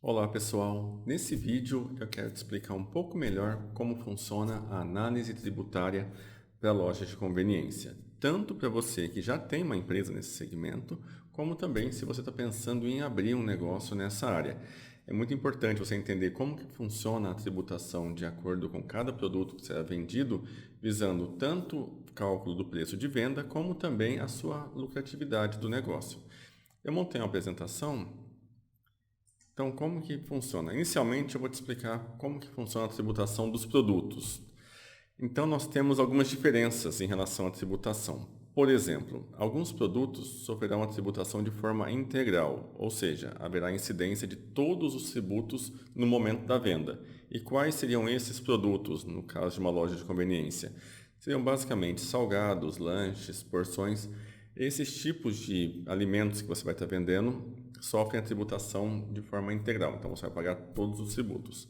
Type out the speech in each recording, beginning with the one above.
Olá pessoal, nesse vídeo eu quero te explicar um pouco melhor como funciona a análise tributária para lojas de conveniência, tanto para você que já tem uma empresa nesse segmento, como também se você está pensando em abrir um negócio nessa área. É muito importante você entender como que funciona a tributação de acordo com cada produto que será vendido, visando tanto o cálculo do preço de venda, como também a sua lucratividade do negócio. Eu montei uma apresentação. Então, como que funciona? Inicialmente, eu vou te explicar como que funciona a tributação dos produtos. Então, nós temos algumas diferenças em relação à tributação. Por exemplo, alguns produtos sofrerão a tributação de forma integral, ou seja, haverá incidência de todos os tributos no momento da venda. E quais seriam esses produtos, no caso de uma loja de conveniência? Seriam basicamente salgados, lanches, porções. Esses tipos de alimentos que você vai estar vendendo sofrem a tributação de forma integral, então você vai pagar todos os tributos.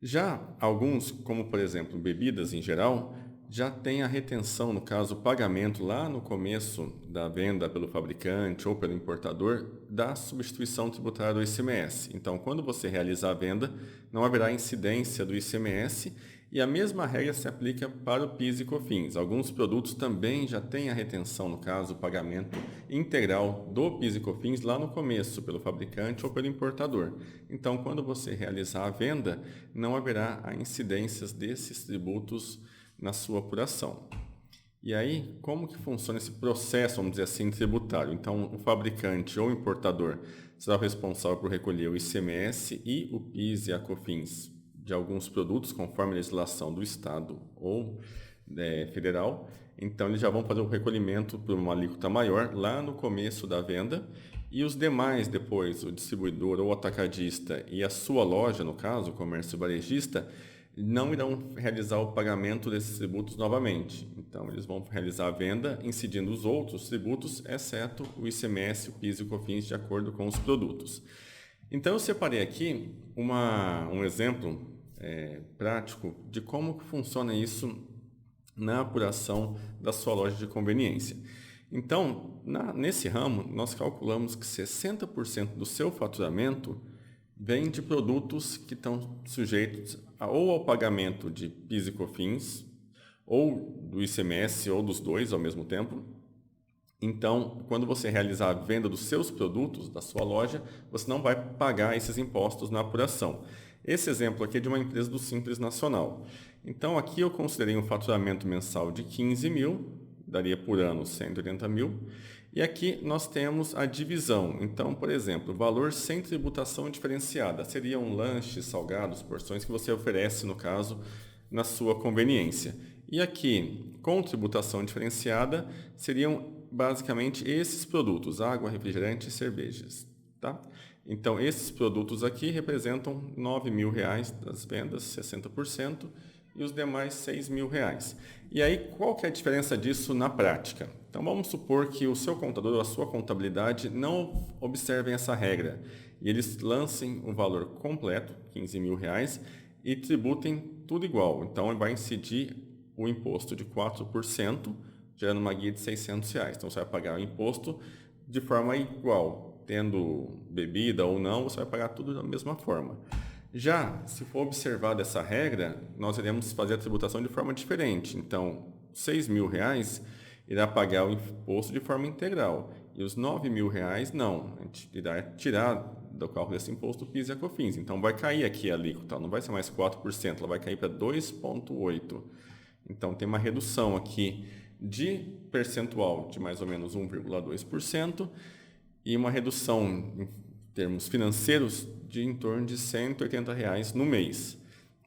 Já alguns, como por exemplo bebidas em geral, já tem a retenção, no caso o pagamento lá no começo da venda pelo fabricante ou pelo importador, da substituição tributária do ICMS. Então, quando você realizar a venda, não haverá incidência do ICMS e a mesma regra se aplica para o PIS e COFINS. Alguns produtos também já têm a retenção, no caso o pagamento integral do PIS e COFINS lá no começo, pelo fabricante ou pelo importador. Então, quando você realizar a venda, não haverá a incidências desses tributos na sua apuração. E aí, como que funciona esse processo, vamos dizer assim, tributário? Então, o fabricante ou importador será o responsável por recolher o ICMS e o PIS e a COFINS de alguns produtos, conforme a legislação do Estado ou federal. Então, eles já vão fazer o recolhimento por uma alíquota maior lá no começo da venda. E os demais, depois, o distribuidor ou atacadista e a sua loja, no caso, o comércio varejista, não irão realizar o pagamento desses tributos novamente. Então, eles vão realizar a venda incidindo os outros tributos, exceto o ICMS, o PIS e o COFINS, de acordo com os produtos. Então, eu separei aqui um exemplo prático de como funciona isso na apuração da sua loja de conveniência. Então, nesse ramo, nós calculamos que 60% do seu faturamento vem de produtos que estão sujeitos ou ao pagamento de PIS e COFINS, ou do ICMS, ou dos dois ao mesmo tempo. Então, quando você realizar a venda dos seus produtos, da sua loja, você não vai pagar esses impostos na apuração. Esse exemplo aqui é de uma empresa do Simples Nacional. Então, aqui eu considerei um faturamento mensal de 15 mil, daria por ano 180 mil. E aqui nós temos a divisão. Então, por exemplo, valor sem tributação diferenciada. Seriam lanches, salgados, porções que você oferece, no caso, na sua conveniência. E aqui, com tributação diferenciada, seriam basicamente esses produtos, água, refrigerante e cervejas. Tá? Então, esses produtos aqui representam R$ 9.000 das vendas, 60%, e os demais R$ 6.000. E aí, qual que é a diferença disso na prática? Então, vamos supor que o seu contador ou a sua contabilidade não observem essa regra e eles lancem o valor completo, R$ 15.000, e tributem tudo igual. Então, vai incidir o imposto de 4%, gerando uma guia de R$ 600. Então, você vai pagar o imposto de forma igual, tendo bebida ou não, você vai pagar tudo da mesma forma. Já, se for observada essa regra, nós iremos fazer a tributação de forma diferente. Então, R$ 6.000 irá pagar o imposto de forma integral e os R$ 9.000 não. A gente irá tirar do cálculo desse imposto o PIS e a COFINS. Então, vai cair aqui a alíquota, não vai ser mais 4%, ela vai cair para 2,8%. Então, tem uma redução aqui de percentual de mais ou menos 1,2% e uma redução em termos financeiros de em torno de R$ 180 no mês.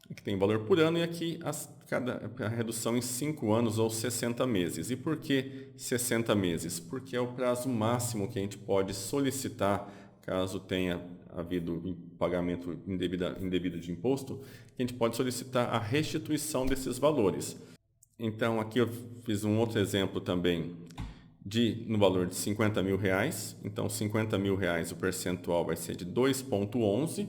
Aqui tem valor por ano e aqui a redução em 5 anos ou 60 meses. E por que 60 meses? Porque é o prazo máximo que a gente pode solicitar, caso tenha havido pagamento indevido de imposto, que a gente pode solicitar a restituição desses valores. Então, aqui eu fiz um outro exemplo também no valor de R$ 50.000. Então, R$ 50.000, o percentual vai ser de 2,11%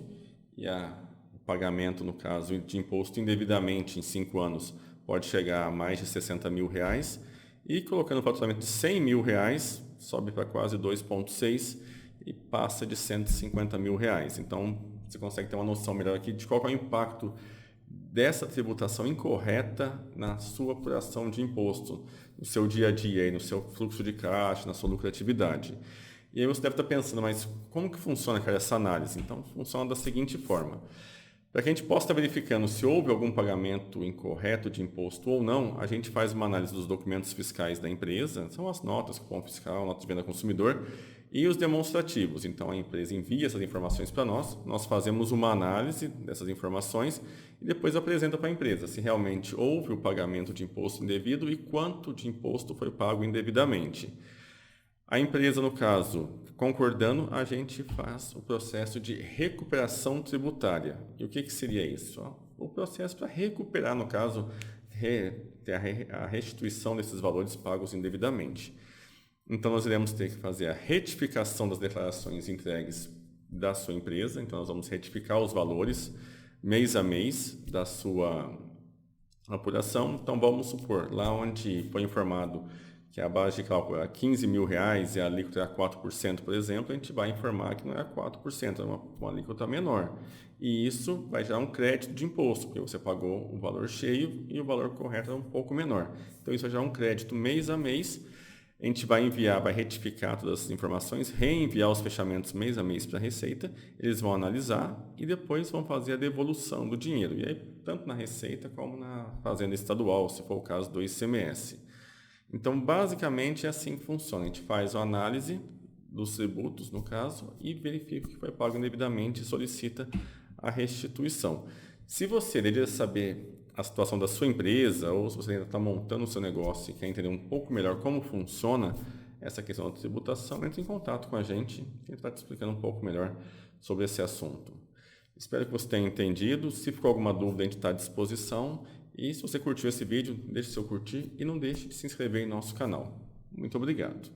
e o pagamento, no caso, de imposto indevidamente em 5 anos pode chegar a mais de R$ 60.000. E colocando o faturamento de R$ 100.000, sobe para quase 2,6% e passa de R$ 150.000. Então, você consegue ter uma noção melhor aqui de qual é o impacto dessa tributação incorreta na sua apuração de imposto, no seu dia a dia, no seu fluxo de caixa, na sua lucratividade. E aí você deve estar pensando, mas como que funciona, cara, essa análise? Então, funciona da seguinte forma. Para que a gente possa estar verificando se houve algum pagamento incorreto de imposto ou não, a gente faz uma análise dos documentos fiscais da empresa, são as notas, cupom fiscal, nota de venda ao consumidor, e os demonstrativos. Então, a empresa envia essas informações para nós fazemos uma análise dessas informações e depois apresenta para a empresa se realmente houve o pagamento de imposto indevido e quanto de imposto foi pago indevidamente. A empresa, no caso, concordando, a gente faz o processo de recuperação tributária. E o que seria isso? O processo para recuperar, no caso, ter a restituição desses valores pagos indevidamente. Então, nós iremos ter que fazer a retificação das declarações entregues da sua empresa. Então, nós vamos retificar os valores mês a mês da sua apuração. Então, vamos supor, lá onde foi informado que a base de cálculo é R$15.000 e a alíquota é 4%, por exemplo, a gente vai informar que não é 4%, é uma alíquota menor. E isso vai gerar um crédito de imposto, porque você pagou o valor cheio e o valor correto é um pouco menor. Então, isso vai gerar um crédito mês a mês. A gente vai enviar, vai retificar todas essas informações, reenviar os fechamentos mês a mês para a Receita, eles vão analisar e depois vão fazer a devolução do dinheiro. E aí, tanto na Receita como na Fazenda Estadual, se for o caso do ICMS. Então, basicamente, é assim que funciona. A gente faz a análise dos tributos, no caso, e verifica que foi pago indevidamente e solicita a restituição. Se você deseja saber a situação da sua empresa ou se você ainda está montando o seu negócio e quer entender um pouco melhor como funciona essa questão da tributação, entre em contato com a gente, que a gente vai te explicando um pouco melhor sobre esse assunto. Espero que você tenha entendido. Se ficou alguma dúvida, a gente está à disposição. E se você curtiu esse vídeo, deixe seu curtir e não deixe de se inscrever em nosso canal. Muito obrigado.